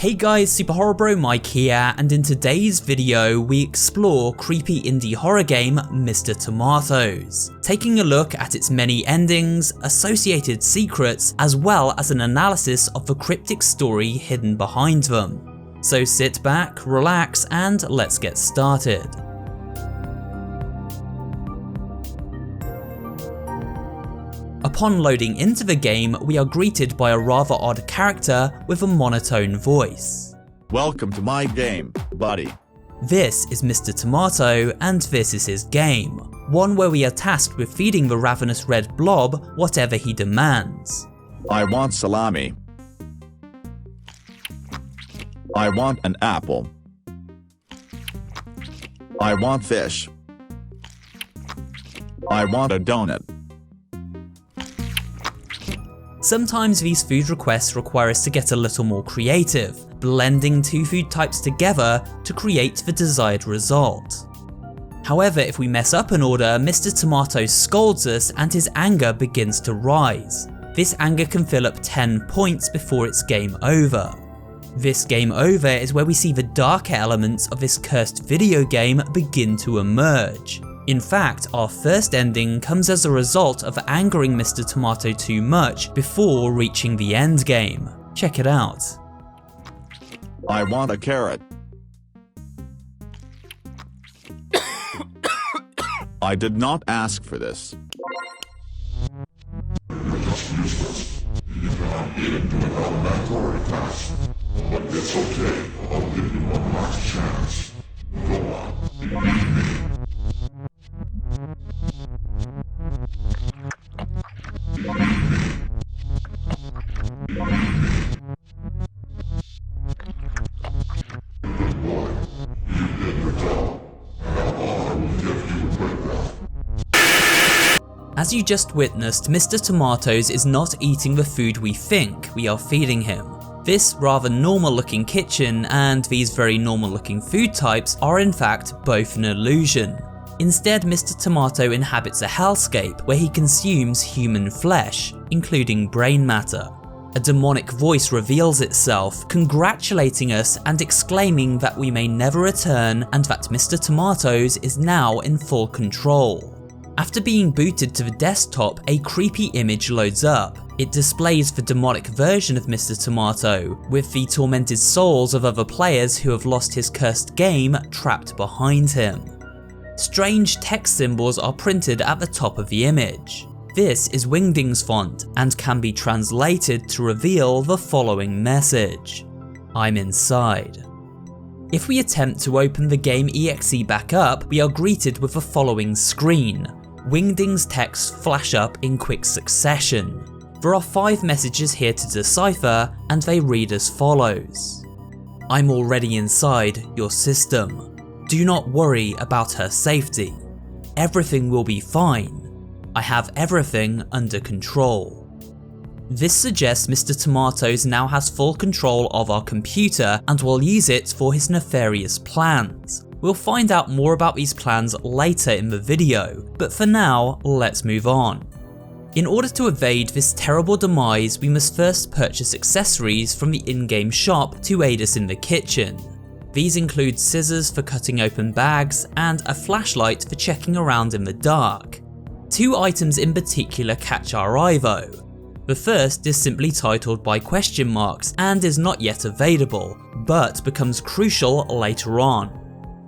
Hey guys, SuperHorrorBro Mike here, and in today's video we explore creepy indie horror game Mr. Tomatoes, taking a look at its many endings, associated secrets, as well as an analysis of the cryptic story hidden behind them. So sit back, relax, and let's get started. Upon loading into the game, we are greeted by a rather odd character with a monotone voice. Welcome to my game, buddy. This is Mr. Tomato, and this is his game, one where we are tasked with feeding the ravenous red blob whatever he demands. I want salami. I want an apple. I want fish. I want a donut. Sometimes these food requests require us to get a little more creative, blending two food types together to create the desired result. However, if we mess up an order, Mr. Tomato scolds us and his anger begins to rise. This anger can fill up 10 points before it's game over. This game over is where we see the darker elements of this cursed video game begin to emerge. In fact, our first ending comes as a result of angering Mr. Tomato too much before reaching the end game. Check it out. I want a carrot. I did not ask for this. But it's okay, I'll give you one last chance. Go on, As you just witnessed, Mr. Tomatoes is not eating the food we think we are feeding him. This rather normal looking kitchen and these very normal looking food types are in fact both an illusion. Instead, Mr. Tomato inhabits a hellscape where he consumes human flesh, including brain matter. A demonic voice reveals itself, congratulating us and exclaiming that we may never return and that Mr. Tomatoes is now in full control. After being booted to the desktop, a creepy image loads up. It displays the demonic version of Mr. Tomato, with the tormented souls of other players who have lost his cursed game trapped behind him. Strange text symbols are printed at the top of the image. This is Wingding's font and can be translated to reveal the following message: I'm inside. If we attempt to open the game exe back up, we are greeted with the following screen. Wingding's texts flash up in quick succession. There are 5 messages here to decipher, and they read as follows. I'm already inside your system. Do not worry about her safety. Everything will be fine. I have everything under control. This suggests Mr. Tomatoes now has full control of our computer and will use it for his nefarious plans. We'll find out more about these plans later in the video, but for now, let's move on. In order to evade this terrible demise, we must first purchase accessories from the in-game shop to aid us in the kitchen. These include scissors for cutting open bags and a flashlight for checking around in the dark. 2 items in particular catch our eye though. The first is simply titled by question marks and is not yet available, but becomes crucial later on.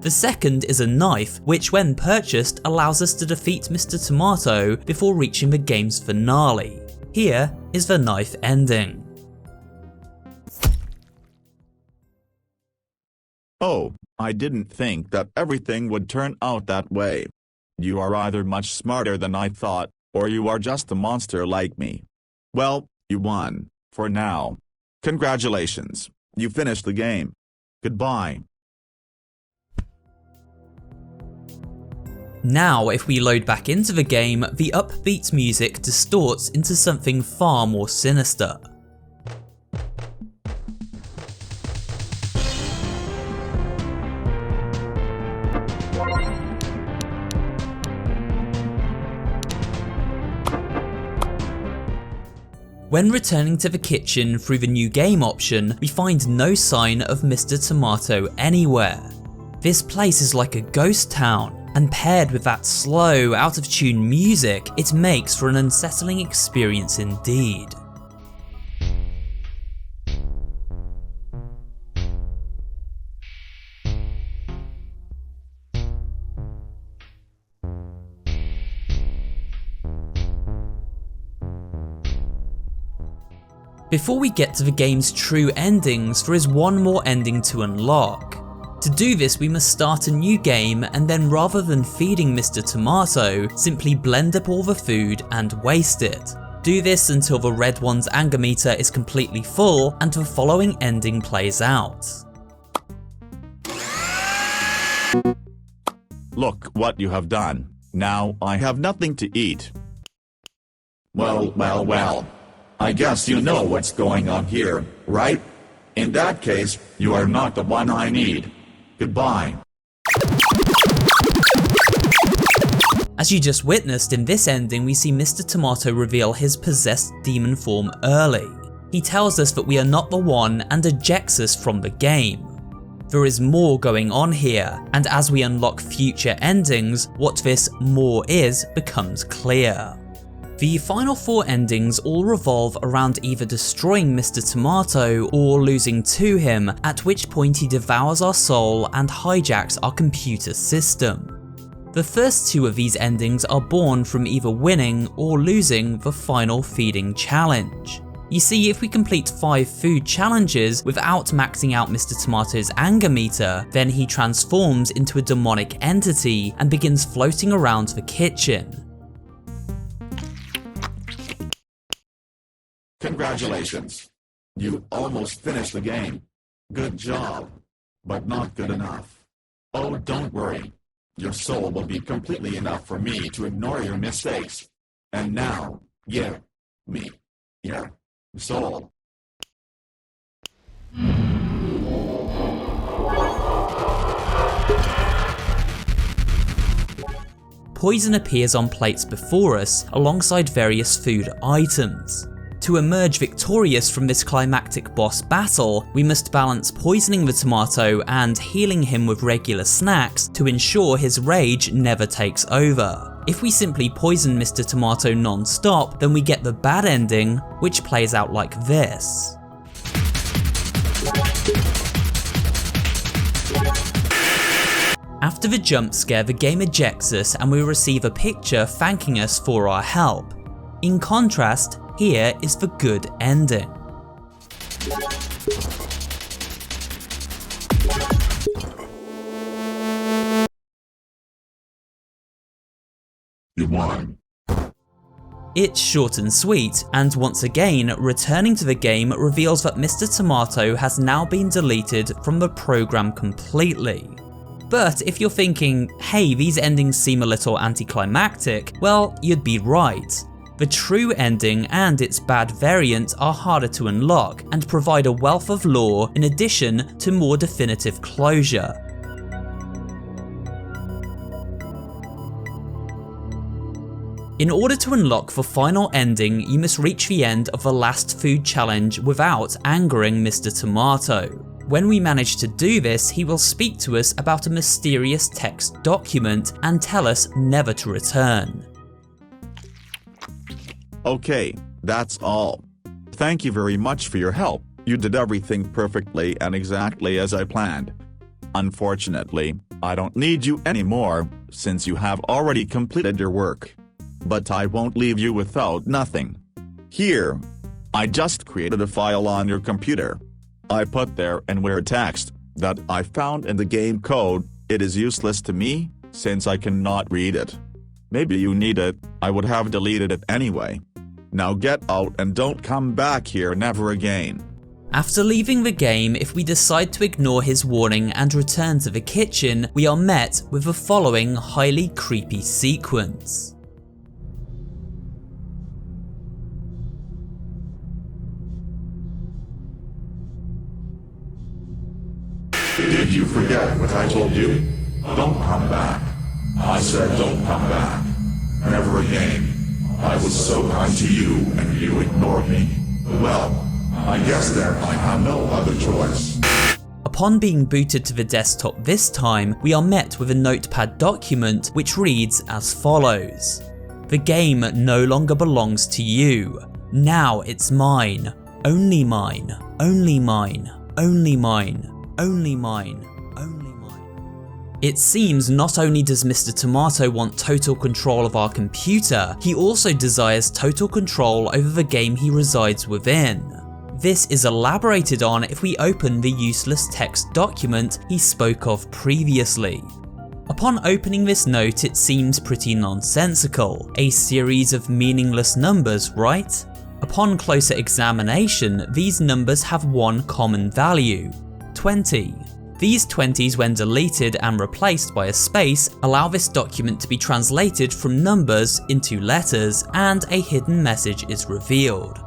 The second is a knife, which when purchased allows us to defeat Mr. Tomato before reaching the game's finale. Here is the knife ending. Oh, I didn't think that everything would turn out that way. You are either much smarter than I thought, or you are just a monster like me. Well, you won, for now. Congratulations, you finished the game. Goodbye. Now, if we load back into the game, the upbeat music distorts into something far more sinister. When returning to the kitchen through the new game option, we find no sign of Mr. Tomato anywhere. This place is like a ghost town, and paired with that slow, out-of-tune music, it makes for an unsettling experience indeed. Before we get to the game's true endings, there is one more ending to unlock. To do this, we must start a new game, and then rather than feeding Mr. Tomato, simply blend up all the food and waste it. Do this until the red one's anger meter is completely full and the following ending plays out. Look what you have done. Now I have nothing to eat. Well. I guess you know what's going on here, right? In that case, you are not the one I need. Goodbye. As you just witnessed in this ending, we see Mr. Tomato reveal his possessed demon form early. He tells us that we are not the one and ejects us from the game. There is more going on here, and as we unlock future endings, what this more is becomes clear. The final 4 endings all revolve around either destroying Mr. Tomato or losing to him, at which point he devours our soul and hijacks our computer system. The first 2 of these endings are born from either winning or losing the final feeding challenge. You see, if we complete 5 food challenges without maxing out Mr. Tomato's anger meter, then he transforms into a demonic entity and begins floating around the kitchen. Congratulations. You almost finished the game. Good job. But not good enough. Oh, don't worry. Your soul will be completely enough for me to ignore your mistakes. And now, give me your soul. Poison appears on plates before us alongside various food items. To emerge victorious from this climactic boss battle, we must balance poisoning the tomato and healing him with regular snacks to ensure his rage never takes over. If we simply poison Mr. Tomato non-stop, then we get the bad ending, which plays out like this. After the jump scare, the game ejects us and we receive a picture thanking us for our help. In contrast, here is the good ending. You won. It's short and sweet, and once again, returning to the game reveals that Mr. Tomato has now been deleted from the program completely. But if you're thinking, hey, these endings seem a little anticlimactic, well, you'd be right. The true ending and its bad variant are harder to unlock and provide a wealth of lore in addition to more definitive closure. In order to unlock the final ending, you must reach the end of the last food challenge without angering Mr. Tomato. When we manage to do this, he will speak to us about a mysterious text document and tell us never to return. Okay, that's all. Thank you very much for your help. You did everything perfectly and exactly as I planned. Unfortunately, I don't need you anymore, since you have already completed your work. But I won't leave you without nothing. Here. I just created a file on your computer. I put there and where text that I found in the game code. It is useless to me, since I cannot read it. Maybe you need it, I would have deleted it anyway. Now get out and don't come back here never again. After leaving the game, if we decide to ignore his warning and return to the kitchen, we are met with the following highly creepy sequence. Did you forget what I told you? Don't come back. I said don't come back. Never again. I was so kind to you and you ignored me. Well, I guess then I have no other choice. Upon being booted to the desktop this time, we are met with a notepad document which reads as follows. The game no longer belongs to you. Now it's mine. Only mine. Only mine. Only mine. Only mine. Only mine. It seems not only does Mr. Tomato want total control of our computer, he also desires total control over the game he resides within. This is elaborated on if we open the useless text document he spoke of previously. Upon opening this note, it seems pretty nonsensical, a series of meaningless numbers, right? Upon closer examination, these numbers have one common value, 20. These 20s, when deleted and replaced by a space, allow this document to be translated from numbers into letters, and a hidden message is revealed.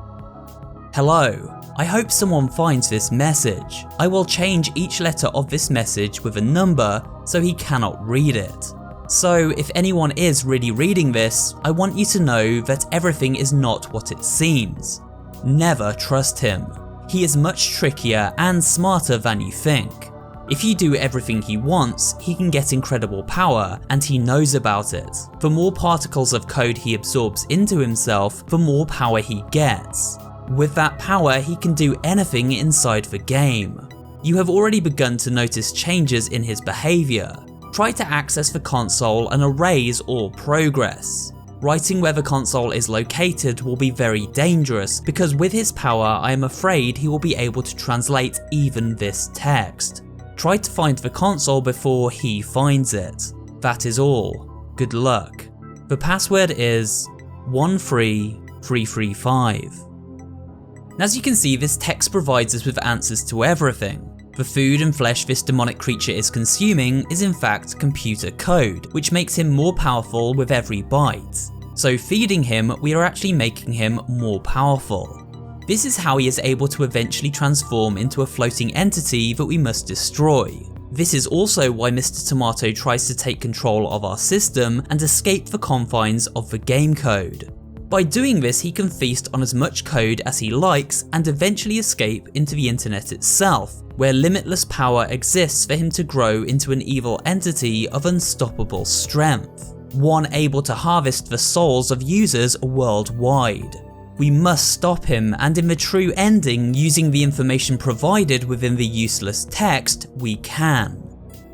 Hello. I hope someone finds this message. I will change each letter of this message with a number so he cannot read it. So if anyone is really reading this, I want you to know that everything is not what it seems. Never trust him. He is much trickier and smarter than you think. If you do everything he wants, he can get incredible power, and he knows about it. The more particles of code he absorbs into himself, the more power he gets. With that power, he can do anything inside the game. You have already begun to notice changes in his behaviour. Try to access the console and erase all progress. Writing where the console is located will be very dangerous, because with his power I am afraid he will be able to translate even this text. Try to find the console before he finds it. That is all. Good luck. The password is 13335. As you can see, this text provides us with answers to everything. The food and flesh this demonic creature is consuming is in fact computer code, which makes him more powerful with every bite. So feeding him, we are actually making him more powerful. This is how he is able to eventually transform into a floating entity that we must destroy. This is also why Mr. Tomato tries to take control of our system and escape the confines of the game code. By doing this, he can feast on as much code as he likes and eventually escape into the internet itself, where limitless power exists for him to grow into an evil entity of unstoppable strength, one able to harvest the souls of users worldwide. We must stop him, and in the true ending, using the information provided within the useless text, we can.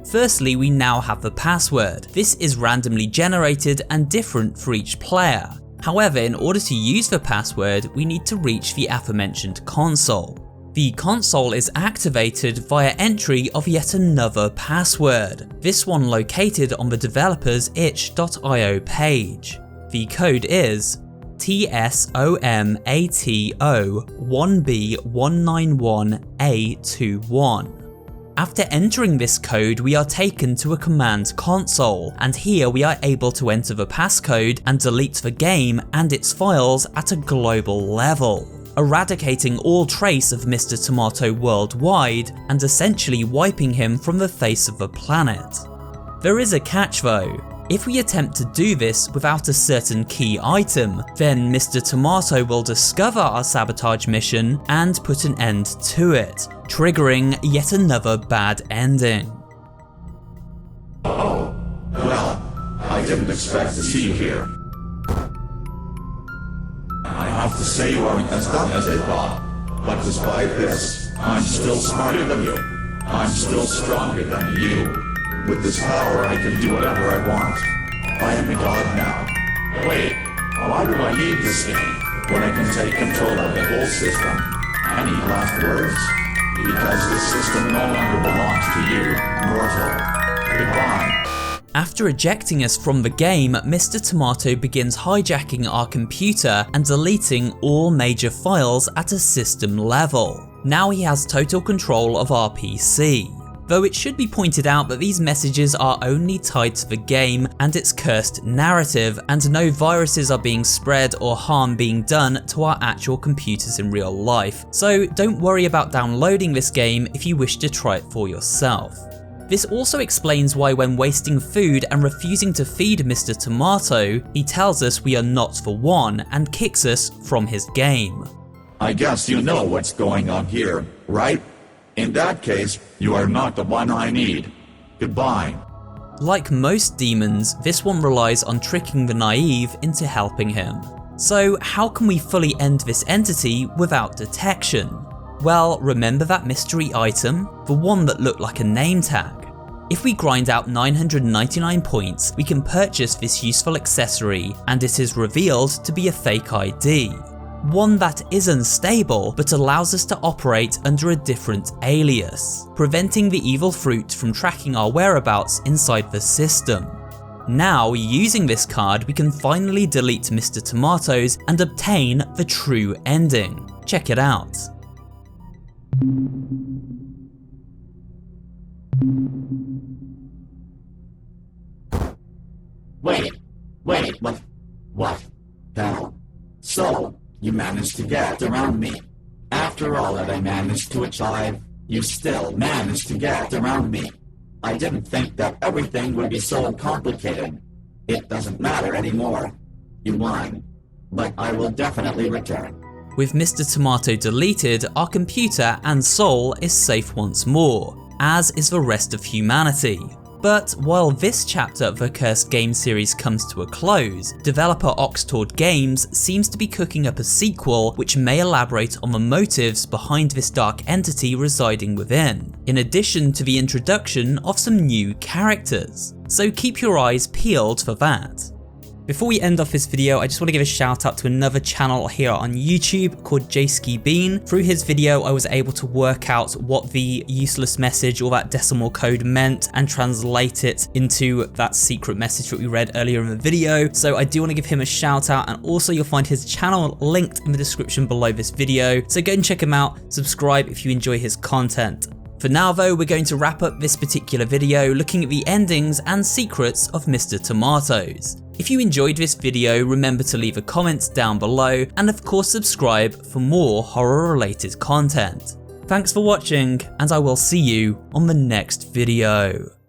Firstly, we now have the password. This is randomly generated and different for each player. However, in order to use the password, we need to reach the aforementioned console. The console is activated via entry of yet another password, this one located on the developer's itch.io page. The code is TSOMATO1B191A21. After entering this code, we are taken to a command console, and here we are able to enter the passcode and delete the game and its files at a global level, eradicating all trace of Mr. Tomato worldwide and essentially wiping him from the face of the planet. There is a catch though. If we attempt to do this without a certain key item, then Mr. Tomato will discover our sabotage mission and put an end to it, triggering yet another bad ending. Oh, well, I didn't expect to see you here. I have to say you aren't as dumb as I thought, but despite this, I'm still smarter than you. I'm still stronger than you. With this power, I can do whatever I want. I am a god now. Wait, why do I need this game when I can take control of the whole system? Any last words? Because this system no longer belongs to you, mortal. Goodbye. After ejecting us from the game, Mr. Tomato begins hijacking our computer and deleting all major files at a system level. Now he has total control of our PC. Though it should be pointed out that these messages are only tied to the game and its cursed narrative, and no viruses are being spread or harm being done to our actual computers in real life, so don't worry about downloading this game if you wish to try it for yourself. This also explains why when wasting food and refusing to feed Mr. Tomato, he tells us we are not for one and kicks us from his game. I guess you know what's going on here, right? In that case, you are not the one I need. Goodbye. Like most demons, this one relies on tricking the naive into helping him. So how can we fully end this entity without detection? Well, remember that mystery item? The one that looked like a name tag? If we grind out 999 points, we can purchase this useful accessory, and it is revealed to be a fake ID. One that is unstable, but allows us to operate under a different alias, preventing the evil fruit from tracking our whereabouts inside the system. Now, using this card, we can finally delete Mr. Tomatoes and obtain the true ending. Check it out. Wait, what? Hell. So, you managed to get around me. After all that I managed to achieve, you still managed to get around me. I didn't think that everything would be so complicated. It doesn't matter anymore. You won. But I will definitely return. With Mr. Tomato deleted, our computer and soul is safe once more, as is the rest of humanity. But while this chapter of the Cursed Game series comes to a close, developer Oxtord Games seems to be cooking up a sequel which may elaborate on the motives behind this dark entity residing within, in addition to the introduction of some new characters. So keep your eyes peeled for that. Before we end off this video, I just want to give a shout out to another channel here on YouTube called JSkiBean. Through his video, I was able to work out what the useless message or that decimal code meant and translate it into that secret message that we read earlier in the video. So I do want to give him a shout out, and also you'll find his channel linked in the description below this video. So go and check him out, subscribe if you enjoy his content. For now though, we're going to wrap up this particular video looking at the endings and secrets of Mr. Tomatoes. If you enjoyed this video, remember to leave a comment down below, and of course subscribe for more horror related content. Thanks for watching, and I will see you on the next video.